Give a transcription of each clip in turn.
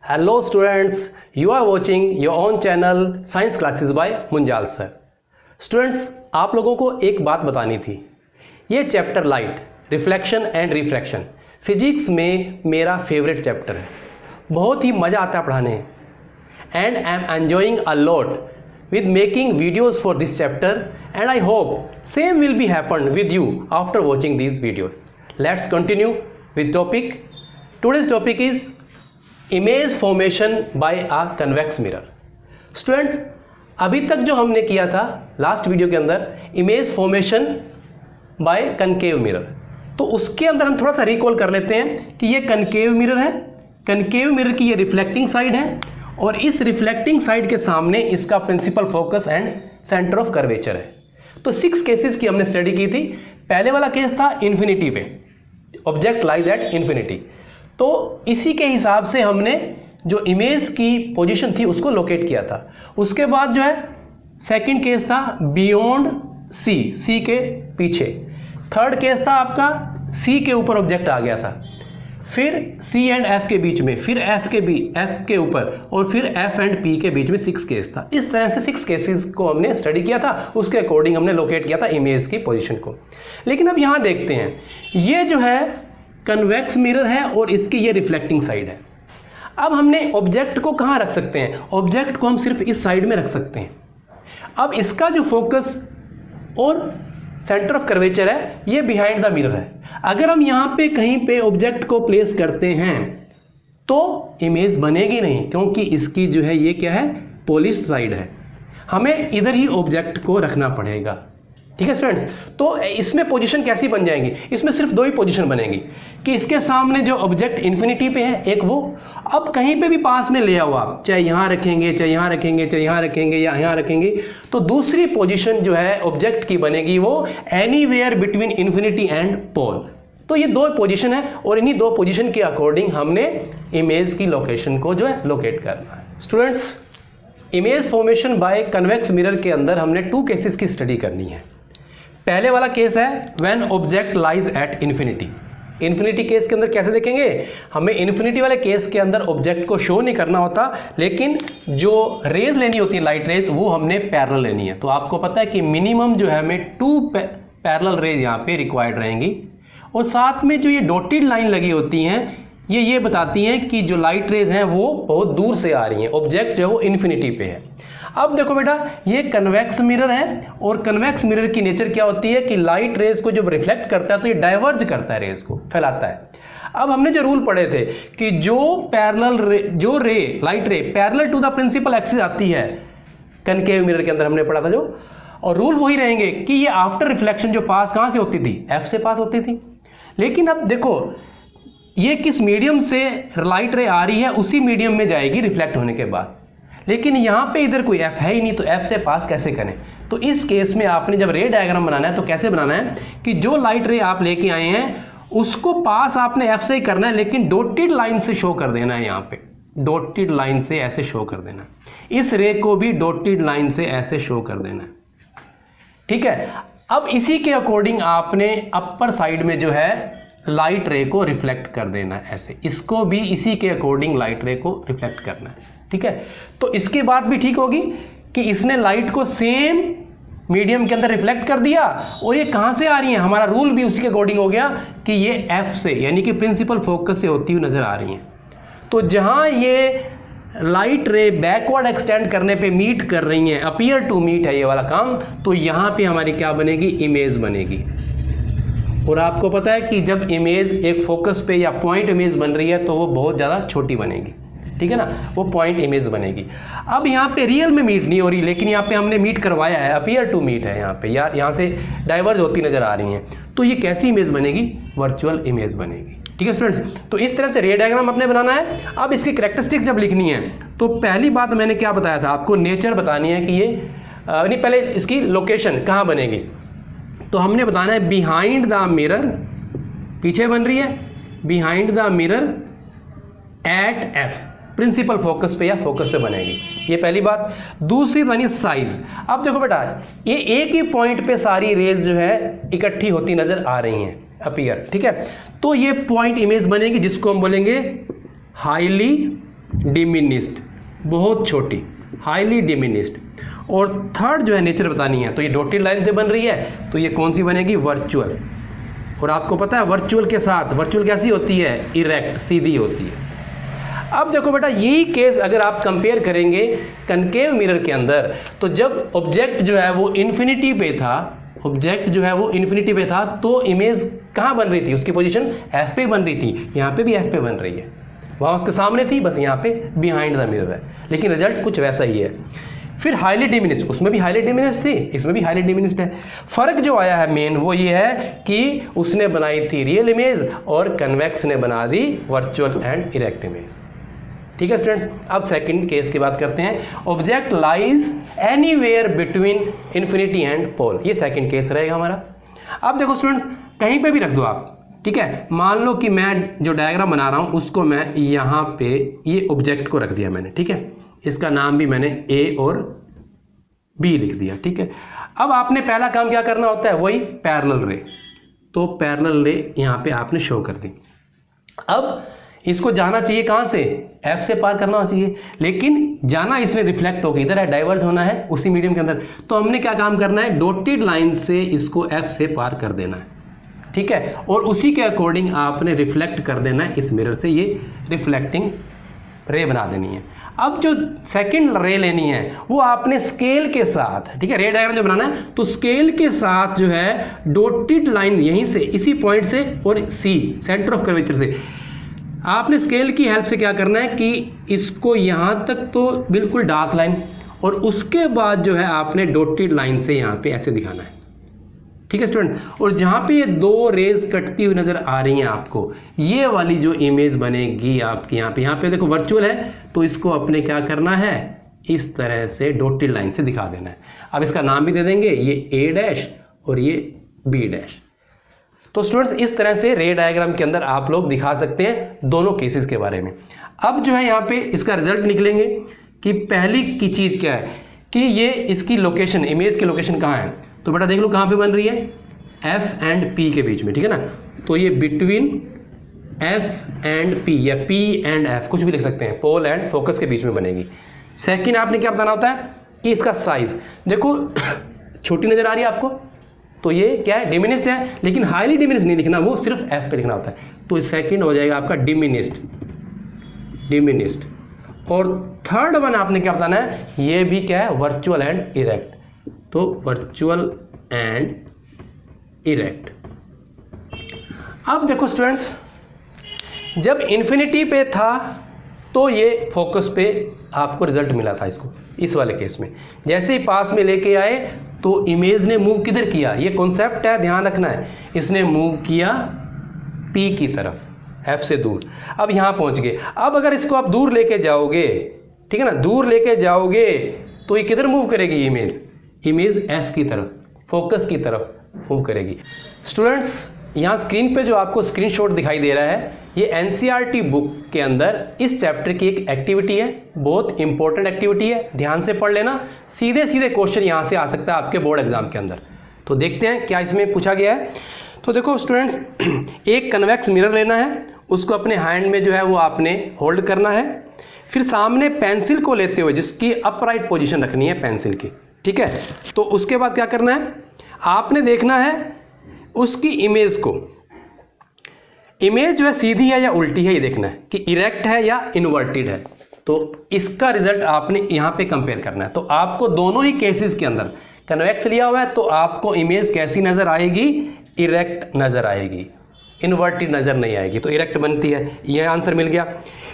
Hello students, you are watching your own channel Science Classes by Munjal sir. Students, आप लोगों को एक बात बतानी थी। ये chapter light, reflection and refraction physics में मेरा फेवरेट चैप्टर है। बहुत ही मज़ा आता है पढ़ाने and I am enjoying a lot with making videos for this chapter and I hope same will be happen with you after watching these videos. Let's continue with topic. Today's topic is image formation by a convex mirror. Students, अभी तक जो हमने किया था last video के अंदर image formation by concave mirror, तो उसके अंदर हम थोड़ा सा रिकॉल कर लेते हैं कि ये कनकेव मिरर है। कनकेव मिरर की ये रिफ्लेक्टिंग साइड है और इस रिफ्लेक्टिंग साइड के सामने इसका principal focus and centre of curvature है। तो 6 केसेस की हमने स्टडी की थी। पहले वाला केस था इन्फिनिटी पे, ऑब्जेक्ट लाइज एट इन्फिनिटी। तो इसी के हिसाब से हमने जो इमेज की पोजीशन थी उसको लोकेट किया था। उसके बाद जो है सेकंड केस था बियॉन्ड सी के पीछे। थर्ड केस था आपका सी के ऊपर ऑब्जेक्ट आ गया था, फिर C एंड F के बीच में, फिर F के ऊपर और फिर F एंड P के बीच में 6 केस था। इस तरह से 6 केसेस को हमने स्टडी किया था, उसके अकॉर्डिंग हमने लोकेट किया था इमेज की पोजीशन को। लेकिन अब यहाँ देखते हैं, ये जो है कन्वेक्स मिरर है और इसकी ये रिफ्लेक्टिंग साइड है। अब हमने ऑब्जेक्ट को कहाँ रख सकते हैं? ऑब्जेक्ट को हम सिर्फ इस साइड में रख सकते हैं। अब इसका जो फोकस और सेंटर ऑफ कर्वेचर है ये बिहाइंड द मिरर है। अगर हम यहाँ पे कहीं पे ऑब्जेक्ट को प्लेस करते हैं तो इमेज बनेगी नहीं, क्योंकि इसकी जो है ये क्या है, पॉलिश साइड है। हमें इधर ही ऑब्जेक्ट को रखना पड़ेगा। ठीक है स्टूडेंट्स, तो इसमें पोजीशन कैसी बन जाएंगी? इसमें सिर्फ 2 ही पोजीशन बनेगी कि इसके सामने जो ऑब्जेक्ट इन्फिनिटी पे है एक वो, अब कहीं पे भी पास में ले आओ आप, चाहे यहाँ रखेंगे, चाहे यहाँ रखेंगे, चाहे यहाँ रखेंगे या यहाँ रखेंगे, तो दूसरी पोजीशन जो है ऑब्जेक्ट की बनेगी वो एनीवेयर बिटवीन इन्फिनिटी एंड पोल। तो ये 2 पोजीशन है और इन्हीं 2 पोजीशन के अकॉर्डिंग हमने इमेज की लोकेशन को जो है लोकेट करना है। Students, image formation by convex mirror के अंदर हमने 2 केसेस की स्टडी करनी है। पहले वाला केस है when object lies at infinity. Infinity case के अंदर कैसे देखेंगे? हमें इन्फिनिटी वाले केस के अंदर ऑब्जेक्ट को शो नहीं करना होता, लेकिन जो रेज लेनी होती है, लाइट रेज, वो हमने पैरेलल लेनी है। तो आपको पता है कि मिनिमम जो है हमें 2 पैरेलल रेज यहाँ पे रिक्वायर्ड रहेंगी। और साथ में जो ये डॉटेड लाइन लगी होती हैं ये बताती हैं कि जो लाइट रेज हैं वो बहुत दूर से आ रही हैं, ऑब्जेक्ट जो है वो इन्फिनिटी पे है। अब देखो बेटा, ये कन्वेक्स मिरर है और कन्वेक्स मिरर की नेचर क्या होती है कि लाइट रेज को जब रिफ्लेक्ट करता है तो ये डाइवर्ज करता है, रेज को फैलाता है। अब हमने जो रूल पढ़े थे कि जो light ray parallel to the principal axis आती है, कनकेव मिरर के अंदर हमने पढ़ा था जो, और रूल वही रहेंगे कि ये आफ्टर रिफ्लेक्शन जो पास कहाँ से होती थी? F से पास होती थी। लेकिन अब देखो ये किस मीडियम से लाइट रे आ रही है, उसी मीडियम में जाएगी रिफ्लेक्ट होने के बाद। लेकिन यहाँ पे इधर कोई F है ही नहीं, तो F से पास कैसे करें? तो इस केस में आपने जब रे डायग्राम बनाना है तो कैसे बनाना है कि जो लाइट रे आप लेके आए हैं उसको पास आपने F से ही करना है, लेकिन डॉटेड लाइन से शो कर देना है। यहाँ पे डॉटेड लाइन से ऐसे शो कर देना है, इस रे को भी डॉटेड लाइन से ऐसे शो कर देना है। ठीक है, अब इसी के अकॉर्डिंग आपने अपर साइड में जो है लाइट रे को रिफ्लेक्ट कर देना है, ऐसे इसको भी इसी के अकॉर्डिंग लाइट रे को रिफ्लेक्ट करना है। ठीक है, तो इसकी बात भी ठीक होगी कि इसने लाइट को सेम मीडियम के अंदर रिफ्लेक्ट कर दिया और ये कहाँ से आ रही है, हमारा रूल भी उसी के अकॉर्डिंग हो गया कि ये F से, यानी कि प्रिंसिपल फोकस से होती हुई नजर आ रही हैं। तो जहाँ ये लाइट रे बैकवर्ड एक्सटेंड करने पे मीट कर रही हैं, अपीयर टू मीट है ये वाला काम, तो यहाँ पे हमारी क्या बनेगी? इमेज बनेगी। और आपको पता है कि जब इमेज एक फोकस पे या पॉइंट इमेज बन रही है तो वो बहुत ज़्यादा छोटी बनेगी। ठीक है ना, वो पॉइंट इमेज बनेगी। अब यहाँ पे रियल में मीट नहीं हो रही, लेकिन यहाँ पे हमने मीट करवाया है, अपीयर टू मीट है यहाँ पे, यार यहाँ से डाइवर्ज होती नजर आ रही हैं। तो ये कैसी इमेज बनेगी? वर्चुअल इमेज बनेगी। ठीक है स्टूडेंट्स, तो इस तरह से रे डायग्राम अपने बनाना है। अब इसकी कैरेक्टरिस्टिक्स जब लिखनी है तो पहली बात मैंने क्या बताया था आपको, नेचर बतानी है कि ये नहीं, पहले इसकी लोकेशन कहाँ बनेगी। तो हमने बताना है बिहाइंड द मिरर, पीछे बन रही है, behind the mirror at F, principal focus पे या फोकस पे बनेगी। ये पहली बात। दूसरी बनी साइज। अब देखो बेटा, ये एक ही पॉइंट पे सारी रेज जो है इकट्ठी होती नजर आ रही हैं, अपीयर। ठीक है, तो ये पॉइंट इमेज बनेगी जिसको हम बोलेंगे हाईली डिमिनिस्ड, बहुत छोटी, हाईली डिमिनिस्ड। और थर्ड जो है नेचर बतानी है, तो ये डॉटेड लाइन से बन रही है, तो ये कौन सी बनेगी, वर्चुअल। और आपको पता है वर्चुअल के साथ, वर्चुअल कैसी होती है, इरेक्ट, सीधी होती है। अब देखो बेटा, यही केस अगर आप कंपेयर करेंगे कनकेव मिरर के अंदर, तो जब ऑब्जेक्ट जो है वो इन्फिनिटी पे था, ऑब्जेक्ट जो है वो इन्फिनिटी पे था, तो इमेज कहाँ बन रही थी, उसकी पोजीशन एफ पे बन रही थी। यहाँ पे भी एफ पे बन रही है, वहाँ उसके सामने थी, बस यहाँ पे बिहाइंड द मिरर है, लेकिन रिजल्ट कुछ वैसा ही है। फिर हाईली डिमिनिस्ड, उसमें भी हाईली डिमिनिस्ड थी, इसमें भी हाईली डिमिनिस्ड है। फर्क जो आया है मेन वो ये है कि उसने बनाई थी रियल इमेज और कन्वेक्स ने बना the virtual and erect image. ठीक है स्टूडेंट्स, अब सेकंड केस की बात करते हैं। Object lies anywhere between infinity and pole, ये सेकंड केस रहेगा हमारा। अब देखो स्टूडेंट्स, कहीं पे भी रख दो आप, ठीक है। मान लो कि मैं जो डायग्राम बना रहा हूं उसको मैं यहाँ पे ये ऑब्जेक्ट को रख दिया मैंने, ठीक है। इसका नाम भी मैंने ए और बी लिख दिया, ठीक है। अब आपने पहला काम क्या करना होता है, वही पैरेलल रे, तो पैरेलल रे यहाँ पे आपने शो कर दी। अब इसको जाना चाहिए कहाँ से, एफ से पार करना चाहिए, लेकिन जाना इसमें रिफ्लेक्ट होकर इधर है, डाइवर्ज होना है उसी मीडियम के अंदर। तो हमने क्या काम करना है, डॉटेड लाइन से इसको एफ से पार कर देना है, ठीक है। और उसी के अकॉर्डिंग आपने रिफ्लेक्ट कर देना है इस मिरर से, ये रिफ्लेक्टिंग रे बना देनी है। अब जो सेकंड रे लेनी है वो आपने स्केल के साथ, ठीक है, रे डायग्राम जो बनाना है तो स्केल के साथ जो है डॉटेड लाइन यहीं से, इसी पॉइंट से और सी सेंटर ऑफ कर्वेचर से आपने स्केल की हेल्प से क्या करना है कि इसको यहां तक तो बिल्कुल डार्क लाइन, और उसके बाद जो है आपने डॉटेड लाइन से यहां पे ऐसे दिखाना है, ठीक है स्टूडेंट। और जहां पे ये दो रेज कटती हुई नजर आ रही हैं आपको, ये वाली जो इमेज बनेगी आपकी यहाँ पे देखो वर्चुअल है, तो इसको अपने क्या करना है, इस तरह से डॉटेड लाइन से दिखा देना है। अब इसका नाम भी दे देंगे, ये ए डैश और ये बी डैश। तो स्टूडेंट्स इस तरह से रे डायग्राम के अंदर आप लोग दिखा सकते हैं दोनों केसेस के बारे में। अब जो है यहाँ पे इसका रिजल्ट निकलेंगे कि पहली की चीज क्या है कि ये इसकी लोकेशन, इमेज की लोकेशन कहाँ है। तो बेटा देख लो कहाँ पे बन रही है, एफ एंड पी के बीच में, ठीक है ना। तो ये बिटवीन एफ एंड पी या पी एंड एफ, कुछ भी लिख सकते हैं, पोल एंड फोकस के बीच में बनेगी। सेकंड आपने क्या बताना होता है कि इसका साइज देखो छोटी नजर आ रही है आपको, तो ये क्या है, डिमिनिस्ड है, लेकिन हाईली डिमिनिस्ड नहीं लिखना, वो सिर्फ एफ पे लिखना होता है। तो सेकंड हो जाएगा आपका डिमिनिस्ड, डिमिनिस्ड। और थर्ड वन आपने क्या बताना है, ये भी क्या है, वर्चुअल एंड इरेक्ट, तो वर्चुअल एंड इरेक्ट। अब देखो स्टूडेंट्स, जब इन्फिनिटी पे था तो ये फोकस पे आपको रिजल्ट मिला था इसको, इस वाले केस में जैसे ही पास में लेके आए तो इमेज ने मूव किधर किया, ये कॉन्सेप्ट है, ध्यान रखना है, इसने मूव किया पी की तरफ, एफ से दूर। अब यहां पहुंच गए। अब अगर इसको आप दूर लेके जाओगे, ठीक है ना, दूर लेके जाओगे तो ये किधर मूव करेगी, इमेज एफ की तरफ, फोकस की तरफ मूव करेगी। स्टूडेंट्स यहाँ स्क्रीन पे जो आपको स्क्रीनशॉट दिखाई दे रहा है, ये एनसीईआरटी बुक के अंदर इस चैप्टर की एक एक्टिविटी है, बहुत इंपॉर्टेंट एक्टिविटी है, ध्यान से पढ़ लेना। सीधे सीधे क्वेश्चन यहाँ से आ सकता है आपके बोर्ड एग्जाम के अंदर। तो देखते हैं क्या इसमें पूछा गया है। तो देखो स्टूडेंट्स, एक कन्वेक्स मिरर लेना है, उसको अपने हैंड में जो है वो आपने होल्ड करना है, फिर सामने पेंसिल को लेते हुए जिसकी अपराइट पोजिशन रखनी है पेंसिल की, ठीक है। तो उसके बाद क्या करना है, आपने देखना है उसकी इमेज को, इमेज जो है सीधी है या उल्टी है, ये देखना है कि इरेक्ट है या इन्वर्टेड है। तो इसका रिजल्ट आपने यहां पे कंपेयर करना है। तो आपको दोनों ही केसेस के अंदर कन्वेक्स लिया हुआ है तो आपको इमेज कैसी नजर आएगी, इरेक्ट नजर आएगी, इन्वर्टेड नजर नहीं आएगी, तो इरेक्ट बनती है। यह आंसर मिल गया।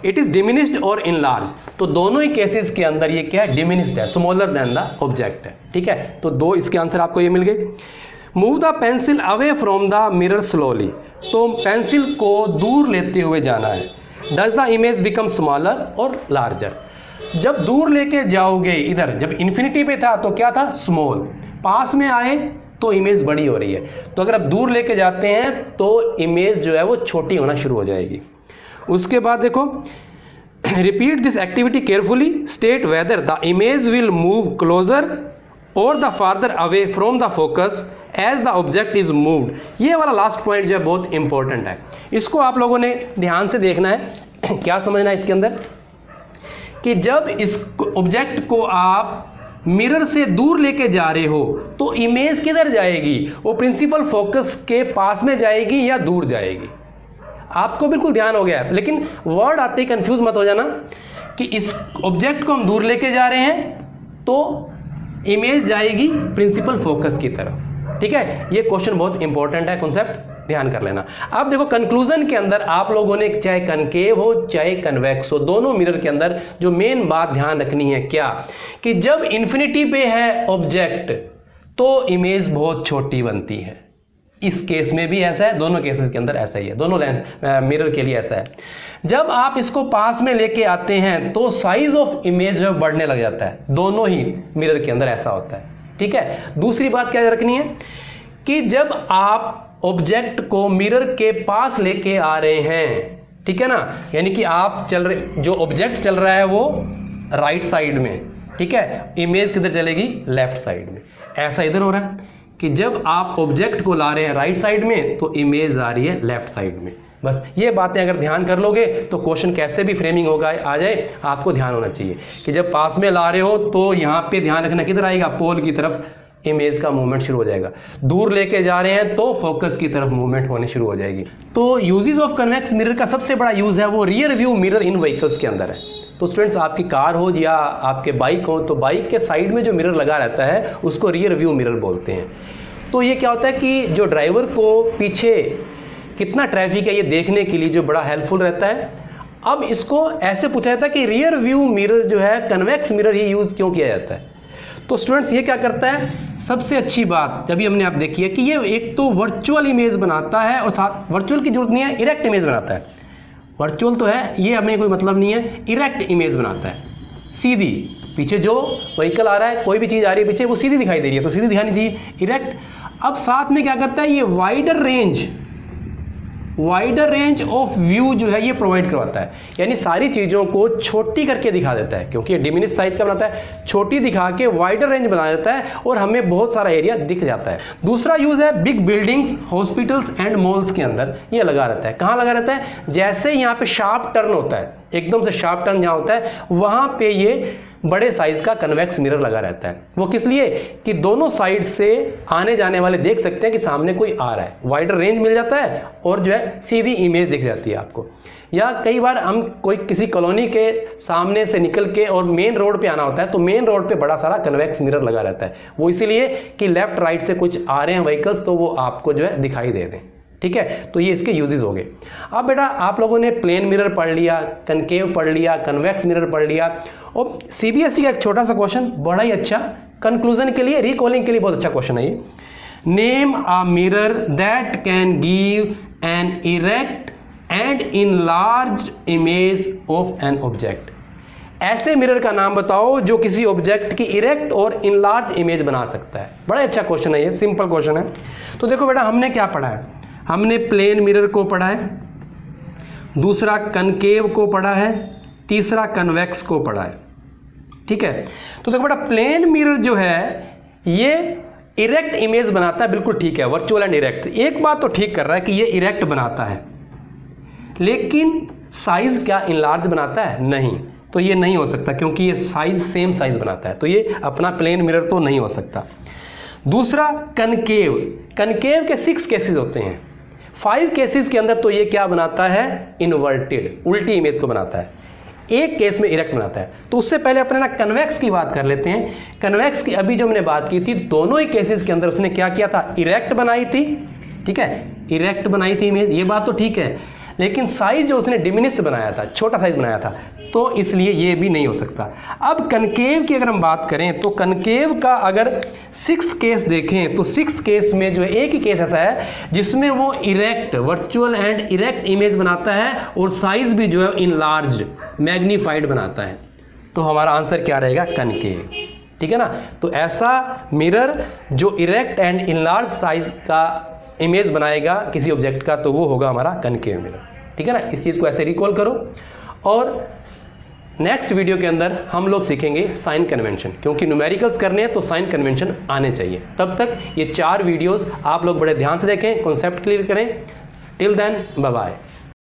इट इज डिमिनिश्ड और इनलार्ज, तो दोनों ही केसेस के अंदर ये क्या है, डिमिनिश्ड है, स्मॉलर देन द ऑब्जेक्ट है, ठीक है। तो दो इसके आंसर आपको ये मिल गए। Move the pencil away from the mirror slowly, तो पेंसिल को दूर लेते हुए जाना है। Does the image become smaller और लार्जर, जब दूर लेके जाओगे, इधर जब इन्फिनिटी पे था तो क्या था, स्मॉल, पास में आए तो इमेज बड़ी हो रही है। तो अगर आप दूर लेके जाते हैं तो इमेज जो है वो छोटी होना शुरू हो जाएगी। उसके बाद देखो, repeat this activity carefully, state whether the image will move closer और the farther away from the focus as the object is moved. ये वाला लास्ट पॉइंट जो है बहुत इंपॉर्टेंट है, इसको आप लोगों ने ध्यान से देखना है। क्या समझना है इसके अंदर कि जब इस ऑब्जेक्ट को आप मिरर से दूर लेके जा रहे हो तो इमेज किधर जाएगी, वो प्रिंसिपल फोकस के पास में जाएगी या दूर जाएगी। आपको बिल्कुल ध्यान हो गया है, लेकिन वर्ड आते ही कंफ्यूज मत हो जाना कि इस ऑब्जेक्ट को हम दूर लेके जा रहे हैं तो इमेज जाएगी प्रिंसिपल फोकस की तरफ। ठीक है, ये क्वेश्चन बहुत इंपॉर्टेंट है, कॉन्सेप्ट ध्यान कर लेना। अब देखो कंक्लूजन के अंदर आप लोगों ने चाहे कनकेव हो चाहे कन्वेक्स हो, दोनों मिरर के अंदर जो मेन बात ध्यान रखनी है क्या, कि जब इन्फिनिटी पे है ऑब्जेक्ट तो इमेज बहुत छोटी बनती है। इस केस में भी ऐसा है, दोनों केसेस के अंदर ऐसा ही है, दोनों लेंस मिरर के लिए ऐसा है। जब आप इसको पास में लेके आते हैं तो साइज ऑफ इमेज जो बढ़ने लग जाता है, दोनों ही मिरर के अंदर ऐसा होता है। ठीक है, दूसरी बात क्या रखनी है कि जब आप ऑब्जेक्ट को मिरर के पास लेके आ रहे हैं, ठीक है ना, यानी कि आप चल रहे, जो ऑब्जेक्ट चल रहा है वो राइट साइड में, ठीक है, इमेज किधर चलेगी, लेफ्ट साइड में। ऐसा इधर हो रहा है कि जब आप ऑब्जेक्ट को ला रहे हैं राइट साइड में तो इमेज आ रही है लेफ्ट साइड में। बस ये बातें अगर ध्यान कर लोगे तो क्वेश्चन कैसे भी फ्रेमिंग होगा आ जाए, आपको ध्यान होना चाहिए कि जब पास में ला रहे हो तो यहाँ पे ध्यान रखना किधर आएगा, पोल की तरफ इमेज का मूवमेंट शुरू हो जाएगा। दूर लेके जा रहे हैं तो फोकस की तरफ मूवमेंट होने शुरू हो जाएगी। तो यूजेस ऑफ कन्वेक्स मिरर का सबसे बड़ा यूज है वो रियर व्यू मिरर इन व्हीकल्स के अंदर है। तो स्टूडेंट्स, आपकी कार हो या आपके बाइक हो तो बाइक के साइड में जो मिरर लगा रहता है उसको रियर व्यू मिरर बोलते हैं। तो ये क्या होता है कि जो ड्राइवर को पीछे कितना ट्रैफिक है ये देखने के लिए जो बड़ा हेल्पफुल रहता है। अब इसको ऐसे पूछा जाता है कि रियर व्यू मिरर जो है कन्वेक्स मिरर ही यूज क्यों किया जाता है। तो स्टूडेंट्स ये क्या करता है, सबसे अच्छी बात अभी हमने आप देखी है कि ये एक तो वर्चुअल इमेज बनाता है और साथ वर्चुअल की जरूरत नहीं है, इरेक्ट इमेज बनाता है। वर्चुअल तो है, ये हमें कोई मतलब नहीं है, इरेक्ट इमेज बनाता है, सीधी। पीछे जो व्हीकल आ रहा है, कोई भी चीज़ आ रही है पीछे, वो सीधी दिखाई दे रही है तो सीधी दिखानी चाहिए, इरेक्ट। अब साथ में क्या करता है, ये वाइडर रेंज ऑफ व्यू जो है ये प्रोवाइड करवाता है, यानी सारी चीज़ों को छोटी करके दिखा देता है, क्योंकि ये डिमिनिश साइज का बनाता है, छोटी दिखा के वाइडर रेंज बना देता है और हमें बहुत सारा एरिया दिख जाता है। दूसरा यूज है big buildings, hospitals and malls के अंदर ये लगा रहता है। कहाँ लगा रहता है, जैसे यहाँ पे शार्प टर्न होता है, एकदम से शार्प टर्न जहाँ होता है वहाँ पे ये बड़े साइज का कन्वेक्स मिरर लगा रहता है। वो किस लिए, कि दोनों साइड से आने जाने वाले देख सकते हैं कि सामने कोई आ रहा है, वाइडर रेंज मिल जाता है और जो है सीधी इमेज दिख जाती है आपको। या कई बार हम कोई किसी कॉलोनी के सामने से निकल के और मेन रोड पे आना होता है तो मेन रोड पे बड़ा सारा कन्वेक्स मिरर लगा रहता है, वो इसीलिए कि लेफ्ट राइट से कुछ आ रहे हैं व्हीकल्स तो वो आपको जो है दिखाई दे दें। ठीक है, तो ये इसके यूजेस हो गए। अब बेटा आप लोगों ने प्लेन मिरर पढ़ लिया, कनकेव पढ़ लिया, कन्वेक्स मिरर पढ़ लिया, और सीबीएसई का एक छोटा सा क्वेश्चन बड़ा ही अच्छा कंक्लूजन के लिए, रिकॉलिंग के लिए बहुत अच्छा क्वेश्चन है ये। Name a mirror that can give an erect and enlarged image of an object. ऐसे मिरर का नाम बताओ जो किसी ऑब्जेक्ट की इरेक्ट और इनलार्ज इमेज बना सकता है। बड़ा अच्छा क्वेश्चन है ये, सिंपल क्वेश्चन है। तो देखो बेटा हमने क्या पढ़ा है, हमने प्लेन मिरर को पढ़ा है, दूसरा कनकेव को पढ़ा है, तीसरा कन्वेक्स को पढ़ा है। ठीक है, तो देखो बेटा प्लेन मिरर जो है ये इरेक्ट इमेज बनाता है, बिल्कुल ठीक है, वर्चुअल एंड इरेक्ट। एक बात तो ठीक कर रहा है कि ये इरेक्ट बनाता है, लेकिन साइज क्या इनलार्ज बनाता है, नहीं, तो ये नहीं हो सकता क्योंकि ये साइज सेम साइज बनाता है, तो ये अपना प्लेन मिरर तो नहीं हो सकता। दूसरा कनकेव, कनकेव के 6 केसेस होते हैं, 5 केसेस के अंदर तो ये क्या बनाता है, इन्वर्टेड, उल्टी इमेज को बनाता है, एक केस में इरेक्ट बनाता है। तो उससे पहले अपने ना कन्वेक्स की बात कर लेते हैं। कन्वेक्स की अभी जो हमने बात की थी, दोनों ही केसेस के अंदर उसने क्या किया था, इरेक्ट बनाई थी, ठीक है, इरेक्ट बनाई थी इमेज, ये बात तो ठीक है, लेकिन साइज जो उसने डिमिनिश्ड बनाया था, छोटा साइज बनाया था, तो इसलिए ये भी नहीं हो सकता। अब कनकेव की अगर हम बात करें तो कनकेव का अगर 6th केस देखें तो 6th केस में जो है एक ही केस ऐसा है जिसमें वो erect, virtual and erect image बनाता है और साइज भी जो है इनलार्ज्ड, मैग्नीफाइड बनाता है। तो हमारा आंसर क्या रहेगा, कनकेव। ठीक है ना, तो ऐसा मिरर जो इरेक्ट एंड इनलार्ज साइज का इमेज बनाएगा किसी ऑब्जेक्ट का तो वो होगा हमारा कनकेव मिरर। ठीक है ना, इस चीज़ को ऐसे रिकॉल करो। और नेक्स्ट वीडियो के अंदर हम लोग सीखेंगे साइन कन्वेंशन, क्योंकि न्यूमेरिकल्स करने हैं तो साइन कन्वेंशन आने चाहिए। तब तक ये 4 वीडियोस आप लोग बड़े ध्यान से देखें, कॉन्सेप्ट क्लियर करें। Till then bye bye.